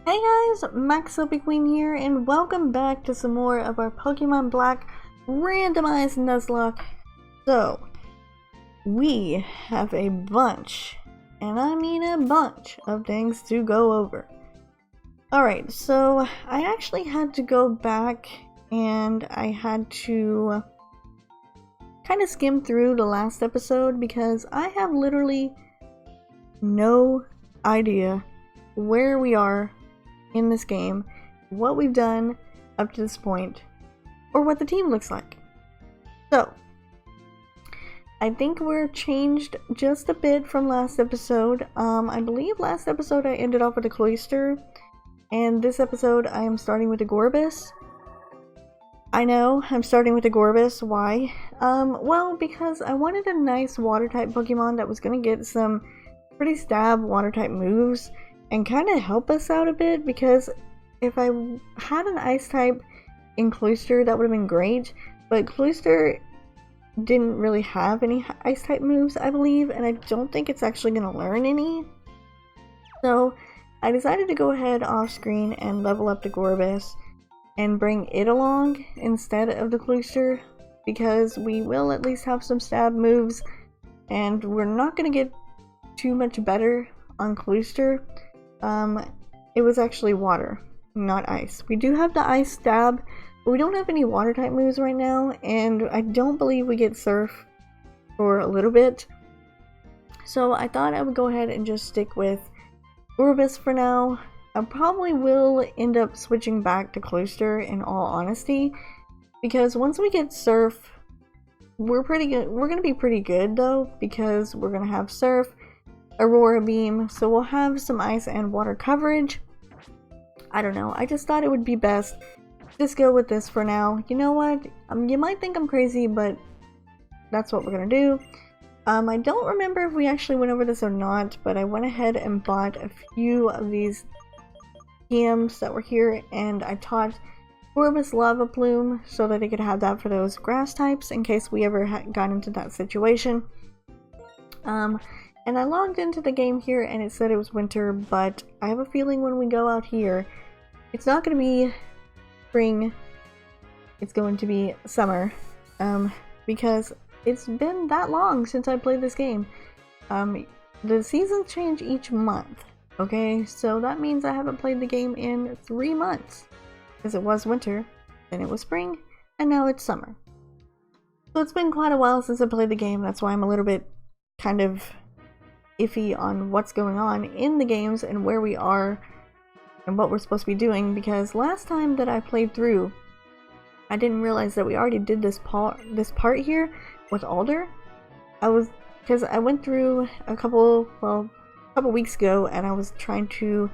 Hey guys, MaxLPQueen here, and welcome back to some more of our Pokemon Black randomized Nuzlocke. So, we have a bunch, and I mean a bunch, of things to go over. Alright, so I actually had to go back and I had to kind of skim through the last episode because I have literally no idea where we are in this game, what we've done up to this point, or what the team looks like. So, I think we're changed just a bit from last episode. I believe last episode I ended off with a Cloyster, and this episode I am starting with a Gorbis. I know, I'm starting with a Gorbis. Why? Well, because I wanted a nice water-type Pokemon that was gonna get some pretty stab water-type moves and kind of help us out a bit, because if I had an ice type in Cloyster, that would have been great, but Cloyster didn't really have any ice type moves, I believe, and I don't think it's actually going to learn any. So I decided to go ahead off screen and level up the Gorbis and bring it along instead of the Cloyster, because we will at least have some stab moves, and we're not going to get too much better on Cloyster. It was actually water, not ice. We do have the ice stab, but we don't have any water type moves right now, and I don't believe we get surf for a little bit. So I thought I would go ahead and just stick with Gorbis for now. I probably will end up switching back to Cloyster in all honesty, because once we get surf, we're pretty good. We're gonna be pretty good though, because we're gonna have surf, Aurora Beam, so we'll have some ice and water coverage. I don't know, I just thought it would be best just go with this for now. You know what, you might think I'm crazy, but that's what we're gonna do. I don't remember if we actually went over this or not, but I went ahead and bought a few of these TMs that were here, and I taught Gorbis Lava Plume so that I could have that for those grass types in case we ever got into that situation. And I logged into the game here and it said it was winter, but I have a feeling when we go out here, it's not going to be spring, it's going to be summer, because it's been that long since I played this game. The seasons change each month, okay? So that means I haven't played the game in 3 months, because it was winter, then it was spring, and now it's summer. So it's been quite a while since I played the game. That's why I'm a little bit kind of iffy on what's going on in the games and where we are and what we're supposed to be doing, because last time that I played through, I didn't realize that we already did this part here with Alder. Because I went through a couple weeks ago, and I was trying to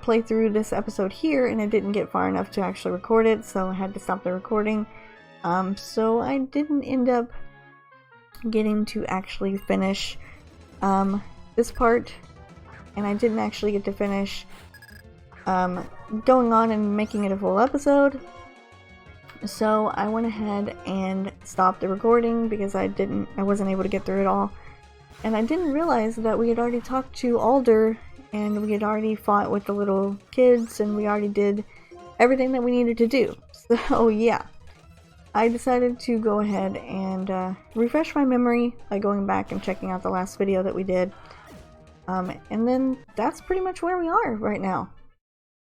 play through this episode here, and I didn't get far enough to actually record it, so I had to stop the recording. So I didn't end up getting to actually finish this part, and I didn't actually get to finish going on and making it a full episode. So I went ahead and stopped the recording because I wasn't able to get through it all, and I didn't realize that we had already talked to Alder, and we had already fought with the little kids, and we already did everything that we needed to do. So yeah, I decided to go ahead and refresh my memory by going back and checking out the last video that we did. And then that's pretty much where we are right now.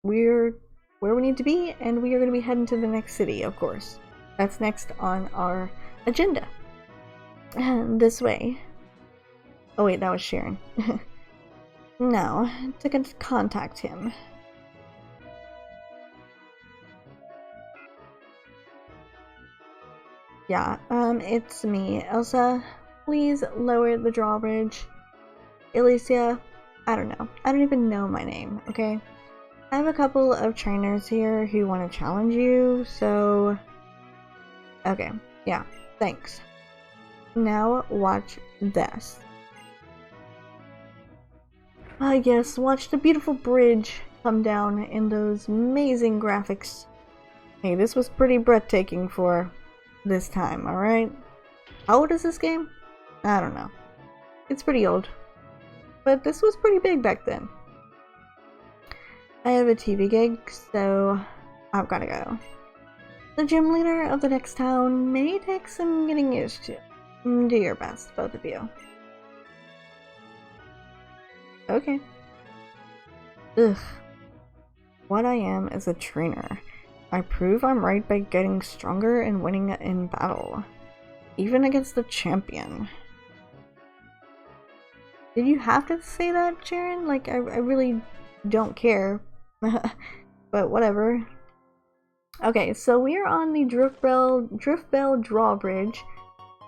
We're where we need to be, and we are going to be heading to the next city, of course. That's next on our agenda. This way. Oh wait, that was Sharon. Now, to contact him. Yeah, it's me, Elsa. Please lower the drawbridge. Alicia, I don't know. I don't even know my name, okay? I have a couple of trainers here who want to challenge you, so... Okay, yeah, thanks. Now watch this. Yes, watch the beautiful bridge come down in those amazing graphics. Hey, this was pretty breathtaking for this time, alright? How old is this game? I don't know. It's pretty old. But this was pretty big back then. I have a TV gig, so I've gotta go. The gym leader of the next town may take some getting used to. Do your best, both of you. Okay. Ugh. What I am is a trainer. I prove I'm right by getting stronger and winning in battle. Even against the champion. Did you have to say that, Sharon? Like, I really don't care. But whatever. Okay, so we are on the Driftveil drawbridge.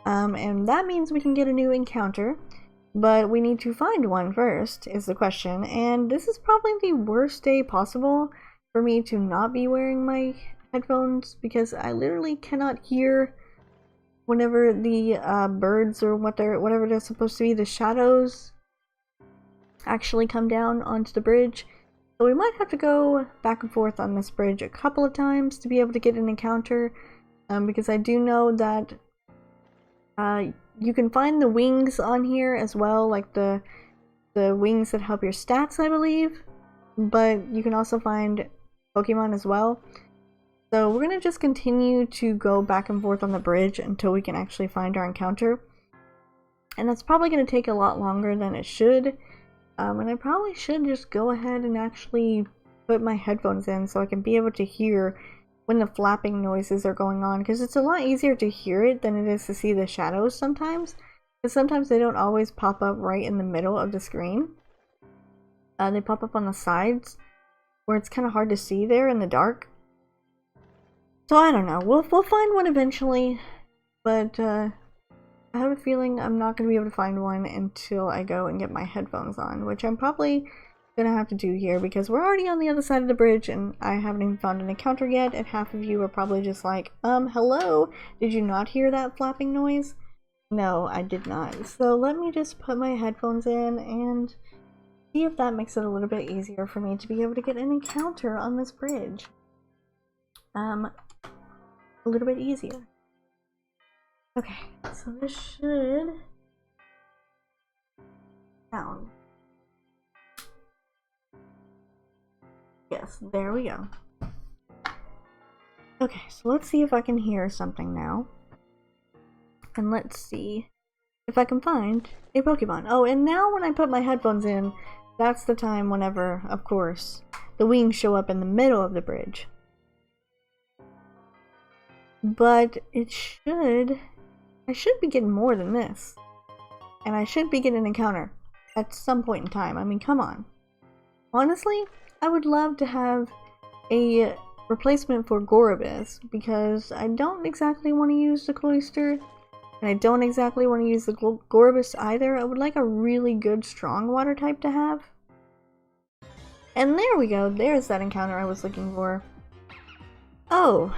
And that means we can get a new encounter. But we need to find one first, is the question. And this is probably the worst day possible for me to not be wearing my headphones, because I literally cannot hear whenever the birds or whatever they're supposed to be, the shadows, actually come down onto the bridge. So we might have to go back and forth on this bridge a couple of times to be able to get an encounter, because I do know that you can find the wings on here as well, like the wings that help your stats, I believe, but you can also find Pokemon as well. So we're gonna just continue to go back and forth on the bridge until we can actually find our encounter, and that's probably gonna take a lot longer than it should. And I probably should just go ahead and actually put my headphones in so I can be able to hear when the flapping noises are going on, because it's a lot easier to hear it than it is to see the shadows sometimes, because sometimes they don't always pop up right in the middle of the screen. They pop up on the sides where it's kind of hard to see there in the dark. So I don't know, we'll find one eventually, but I have a feeling I'm not going to be able to find one until I go and get my headphones on, which I'm probably going to have to do here because we're already on the other side of the bridge and I haven't even found an encounter yet, and half of you are probably just like, hello? Did you not hear that flapping noise? No, I did not. So let me just put my headphones in and see if that makes it a little bit easier for me to be able to get an encounter on this bridge. A little bit easier. Okay, so this should sound. Yes, there we go. Okay, so let's see if I can hear something now. And let's see if I can find a Pokemon. Oh, and now when I put my headphones in, that's the time whenever, of course, the wings show up in the middle of the bridge. But it should... I should be getting more than this. And I should be getting an encounter at some point in time. I mean, come on. Honestly, I would love to have a replacement for Gorobus, because I don't exactly want to use the Cloyster, and I don't exactly want to use the Gorobus either. I would like a really good strong water type to have. And there we go. There's that encounter I was looking for. Oh,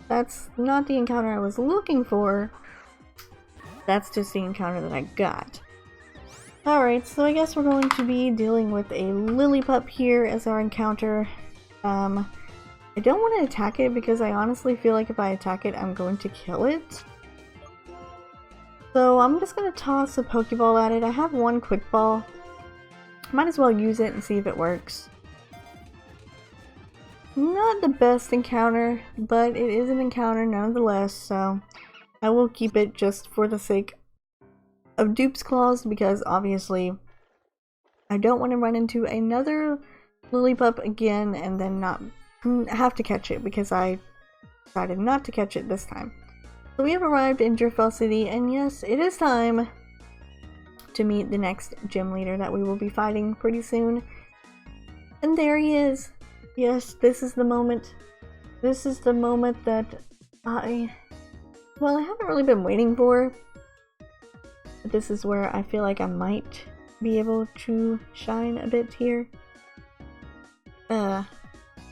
that's not the encounter I was looking for. That's just the encounter that I got. Alright, so I guess we're going to be dealing with a Lillipup here as our encounter. I don't want to attack it because I honestly feel like if I attack it, I'm going to kill it. So I'm just going to toss a Pokeball at it. I have one Quick Ball. Might as well use it and see if it works. Not the best encounter, but it is an encounter nonetheless, so I will keep it just for the sake of Dupe's Claws, because obviously I don't want to run into another Lillipup again and then not have to catch it, because I decided not to catch it this time. So we have arrived in Driftveil City, and yes, it is time to meet the next gym leader that we will be fighting pretty soon. And there he is. Yes, this is the moment. This is the moment that I haven't really been waiting for. But this is where I feel like I might be able to shine a bit here.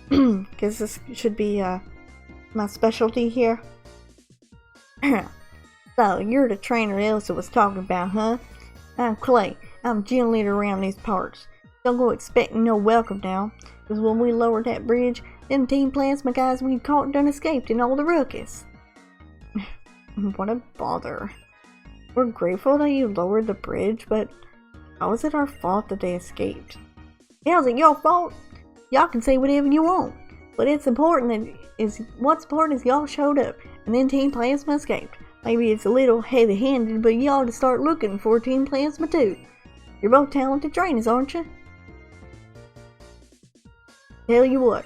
Because this should be my specialty here. So, you're the trainer Elsa was talking about, huh? I'm Clay. I'm gym leader around these parts. Don't go expecting no welcome now. Because when we lowered that bridge, them team plants my guys we'd caught done escaped in all the ruckus. What a bother. We're grateful that you lowered the bridge, but how is it our fault that they escaped? How's it your fault? y'all can say whatever you want. But what's important is y'all showed up, and then Team Plasma escaped. Maybe it's a little heavy-handed, but you ought to start looking for Team Plasma too. You're both talented trainers, aren't you? Tell you what,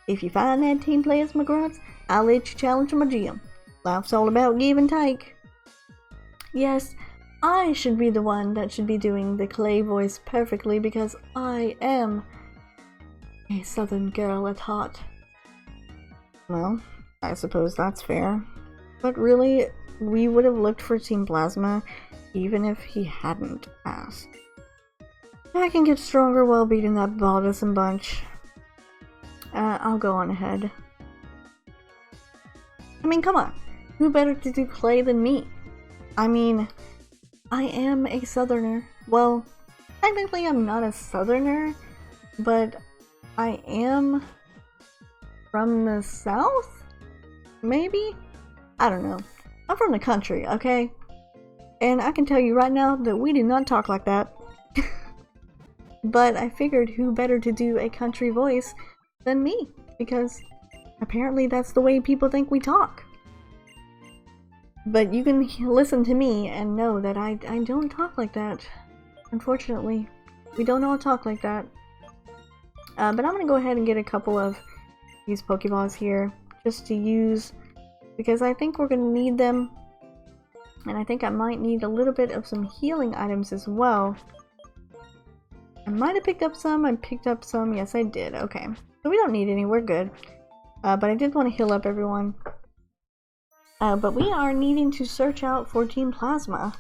if you find that Team Plasma grunts, I'll let you challenge my gym. Life's all about give and take. Yes, I should be the one that should be doing the clay voice perfectly because I am a southern girl at heart. Well, I suppose that's fair. But really, we would have looked for Team Plasma even if he hadn't asked. I can get stronger while beating that bothersome bunch. I'll go on ahead. I mean, come on. Who better to do clay than me? I mean, I am a southerner. Well, technically I'm not a southerner, but I am from the south? Maybe? I don't know. I'm from the country, okay? And I can tell you right now that we do not talk like that. But I figured who better to do a country voice than me, because apparently that's the way people think we talk. But you can listen to me and know that I don't talk like that. Unfortunately, we don't all talk like that. But I'm gonna go ahead and get a couple of these Pokeballs here just to use, because I think we're gonna need them, and I think I might need a little bit of some healing items as well. I might have picked up some. I picked up some. Yes, I did. Okay. So we don't need any. We're good. But I did want to heal up everyone. But we are needing to search out for Team Plasma,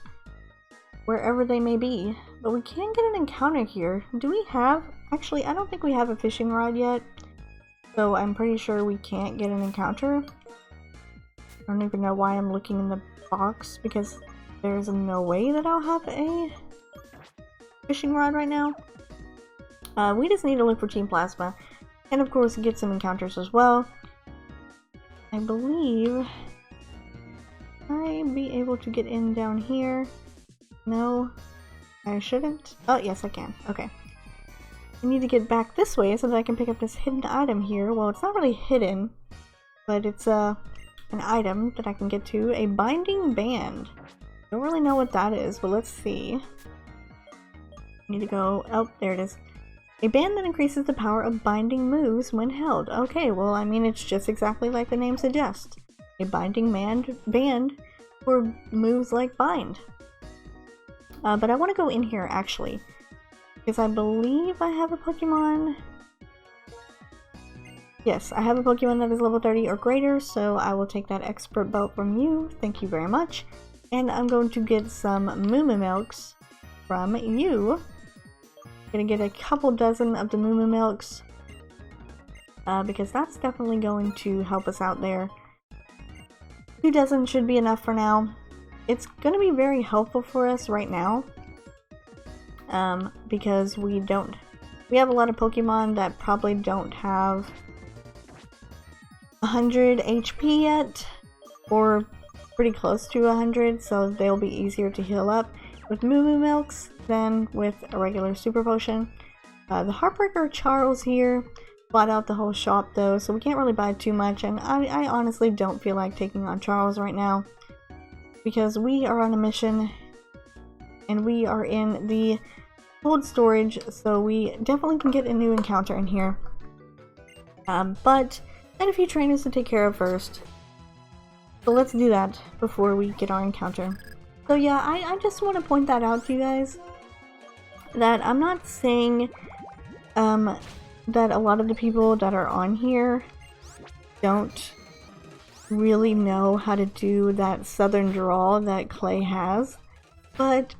wherever they may be. But we can get an encounter here. Do we have... Actually, I don't think we have a fishing rod yet. So I'm pretty sure we can't get an encounter. I don't even know why I'm looking in the box, because there's no way that I'll have a fishing rod right now. We just need to look for Team Plasma, and of course get some encounters as well. I believe I'd be able to get in down here. No, I shouldn't. Oh, yes I can. Okay. I need to get back this way so that I can pick up this hidden item here. Well, it's not really hidden, but it's an item that I can get to. A binding band. Don't really know what that is, but let's see. Need to go... Oh, there it is. A band that increases the power of binding moves when held. Okay, well, I mean, it's just exactly like the name suggests. A binding band for moves like bind. But I want to go in here, actually. Because I believe I have a Pokemon... Yes, I have a Pokemon that is level 30 or greater, so I will take that expert belt from you. Thank you very much. And I'm going to get some Moo Moo Milks from you. Gonna get a couple dozen of the Moo Moo Milks, because that's definitely going to help us out there. 2 dozen should be enough for now. It's gonna be very helpful for us right now, because we have a lot of Pokemon that probably don't have 100 HP yet, or pretty close to 100, so they'll be easier to heal up with Moo Moo Milks than with a regular super potion. The Heartbreaker Charles here bought out the whole shop though, so we can't really buy too much, and I honestly don't feel like taking on Charles right now, because we are on a mission and we are in the cold storage, so we definitely can get a new encounter in here. But and a few trainers to take care of first. So let's do that before we get our encounter. So yeah, I just want to point that out to you guys, that I'm not saying that a lot of the people that are on here don't really know how to do that southern drawl that Clay has, but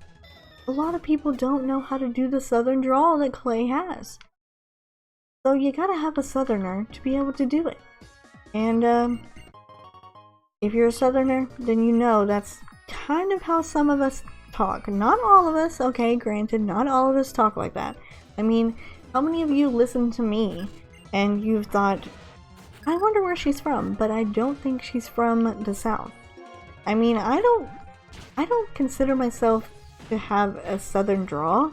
a lot of people don't know how to do the southern drawl that Clay has. So you gotta have a southerner to be able to do it. And if you're a southerner, then you know that's kind of how some of us talk. Not all of us, okay, granted, not all of us talk like that. I mean, how many of you listen to me and you've thought, I wonder where she's from, but I don't think she's from the South. I mean, I don't consider myself to have a southern drawl.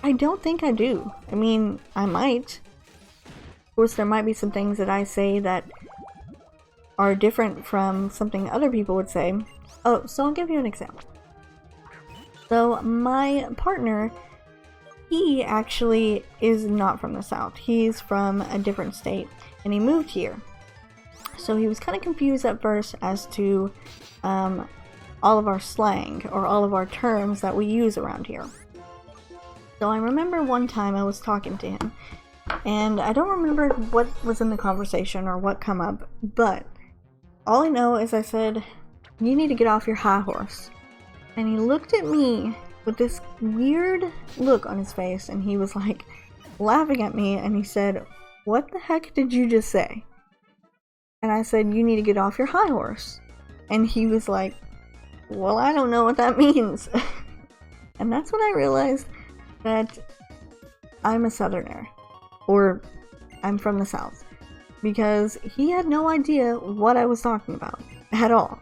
I don't think I do. I mean, I might. Of course, there might be some things that I say that are different from something other people would say. Oh, so I'll give you an example. So my partner, he actually is not from the South. He's from a different state, and he moved here. So he was kind of confused at first as to all of our slang, or all of our terms that we use around here. So I remember one time I was talking to him, and I don't remember what was in the conversation or what come up, but all I know is I said, "You need to get off your high horse." And he looked at me with this weird look on his face, and he was like laughing at me, and he said, "What the heck did you just say?" And I said, "You need to get off your high horse." And he was like, "Well, I don't know what that means." And that's when I realized that I'm a Southerner, or I'm from the South, because he had no idea what I was talking about at all.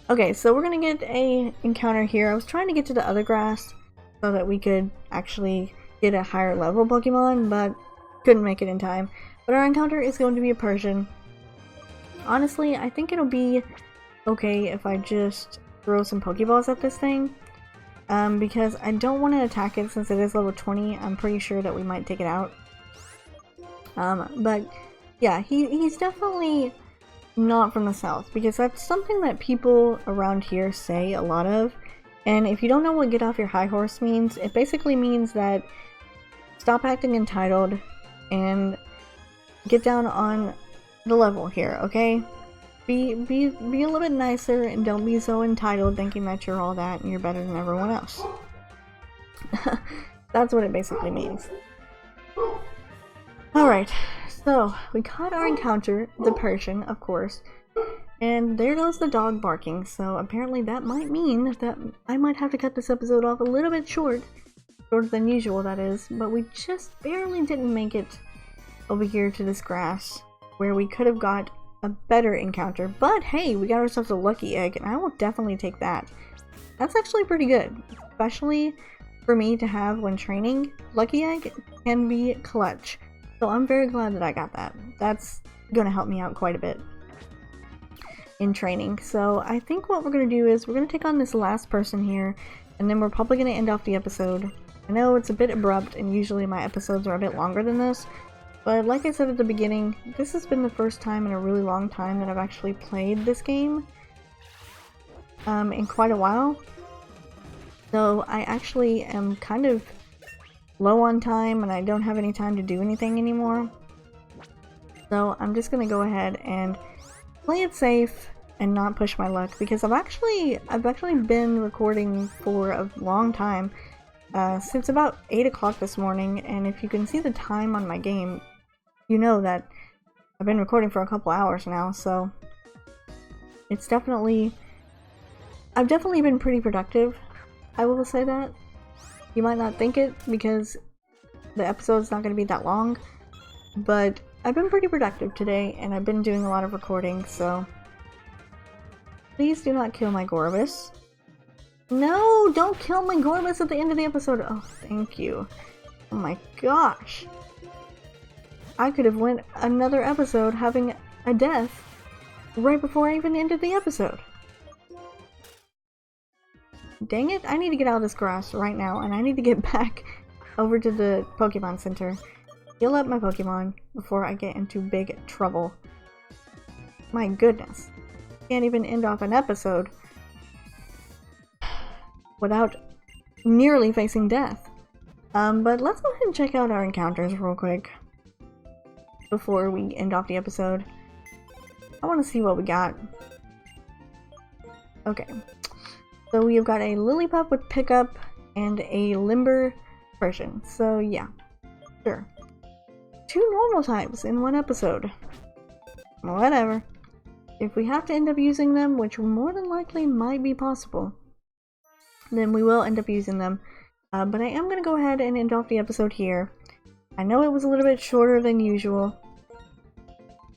Okay, so we're gonna get a encounter here. I was trying to get to the other grass so that we could actually get a higher level Pokemon, but couldn't make it in time. But our encounter is going to be a Persian. Honestly, I think it'll be okay if I just throw some Pokeballs at this thing. Because I don't want to attack it since it is level 20. I'm pretty sure that we might take it out. But yeah, he's definitely not from the South, because that's something that people around here say a lot of. And if you don't know what get off your high horse means, it basically means that stop acting entitled and get down on the level here, okay? Be a little bit nicer and don't be so entitled thinking that you're all that and you're better than everyone else. That's what it basically means. Alright, so we caught our encounter, the Persian, of course, and there goes the dog barking, so apparently that might mean that I might have to cut this episode off a little bit shorter than usual, that is, but we just barely didn't make it over here to this grass where we could have got a better encounter. But hey, we got ourselves a lucky egg, and I will definitely take that. That's actually pretty good, especially for me to have when training. Lucky egg can be clutch, so I'm very glad that I got that. That's gonna help me out quite a bit in training. So I think what we're gonna do is we're gonna take on this last person here, and then we're probably gonna end off the episode. I know it's a bit abrupt, and usually my episodes are a bit longer than this, but like I said at the beginning, this has been the first time in a really long time that I've actually played this game in quite a while. So I actually am kind of low on time, and I don't have any time to do anything anymore. So I'm just gonna go ahead and play it safe and not push my luck, because I've actually been recording for a long time, since about 8 o'clock this morning, and if you can see the time on my game, you know that I've been recording for a couple hours now, so it's definitely, I've definitely been pretty productive. I will say that. You might not think it because the episode's not going to be that long, but I've been pretty productive today, and I've been doing a lot of recording, so please do not kill my Gorbis. No, don't kill my Gorbis at the end of the episode. Oh, thank you. Oh my gosh. I could have went another episode having a death right before I even ended the episode. Dang it, I need to get out of this grass right now, and I need to get back over to the Pokemon Center. Heal up my Pokemon before I get into big trouble. My goodness. Can't even end off an episode without nearly facing death. But let's go ahead and check out our encounters real quick before we end off the episode. I want to see what we got. Okay. So we've got a Lillipup with Pickup and a Limber Persian. So yeah, sure. 2 normal types in one episode. Whatever. If we have to end up using them, which more than likely might be possible, then we will end up using them. But I am going to go ahead and end off the episode here. I know it was a little bit shorter than usual,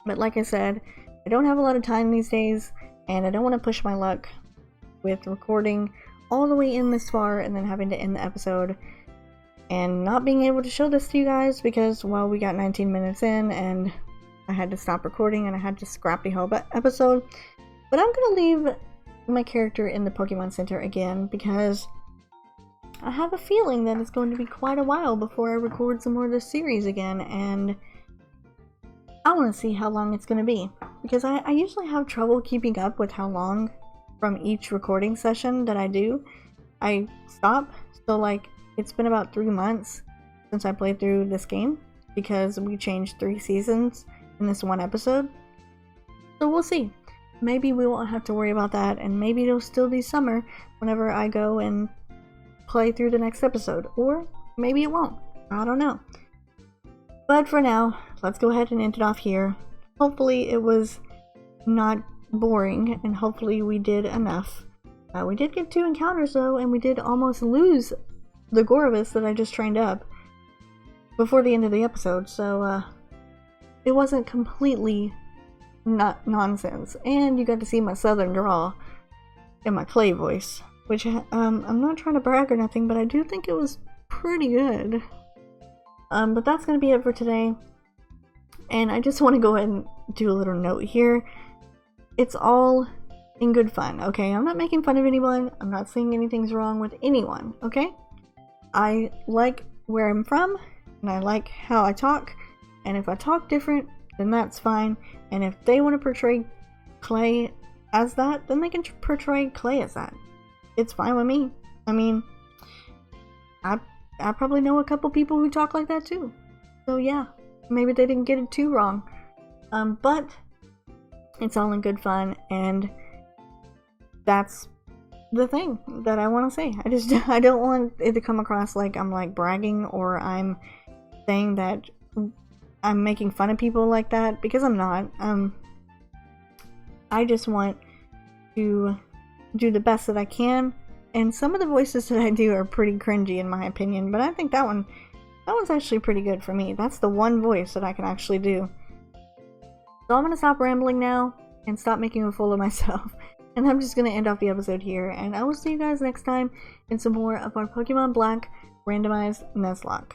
but like I said, I don't have a lot of time these days, and I don't want to push my luck with recording all the way in this far and then having to end the episode and not being able to show this to you guys because, well, we got 19 minutes in and I had to stop recording and I had to scrap the whole episode. But I'm gonna leave my character in the Pokemon Center again because I have a feeling that it's going to be quite a while before I record some more of this series again, and I want to see how long it's going to be because I usually have trouble keeping up with how long from each recording session that I do I stop. So like it's been about 3 months since I played through this game because we changed 3 seasons in this one episode. So we'll see. Maybe we won't have to worry about that, and maybe it'll still be summer whenever I go and play through the next episode, or maybe it won't. I don't know. But for now, let's go ahead and end it off here. Hopefully it was not boring, and hopefully we did enough. We did get 2 encounters though, and we did almost lose the Gorovus that I just trained up before the end of the episode, so it wasn't completely not nonsense. And you got to see my southern drawl in my clay voice, which I'm not trying to brag or nothing, but I do think it was pretty good. But that's gonna be it for today, and I just want to go ahead and do a little note here. It's all in good fun, okay? I'm not making fun of anyone. I'm not saying anything's wrong with anyone, okay? I like where I'm from, and I like how I talk, and if I talk different, then that's fine. And if they want to portray Clay as that, then they can portray Clay as that. It's fine with me. I mean, I probably know a couple people who talk like that too. So yeah, maybe they didn't get it too wrong. But it's all in good fun, and that's the thing that I want to say. I don't want it to come across like I'm like bragging or I'm saying that I'm making fun of people like that, because I'm not. I just want to do the best that I can, and some of the voices that I do are pretty cringy in my opinion, but I think that one's actually pretty good for me. That's the one voice that I can actually do. So I'm gonna stop rambling now and stop making a fool of myself, and I'm just gonna end off the episode here, and I will see you guys next time in some more of our Pokemon Black Randomized Nuzlocke.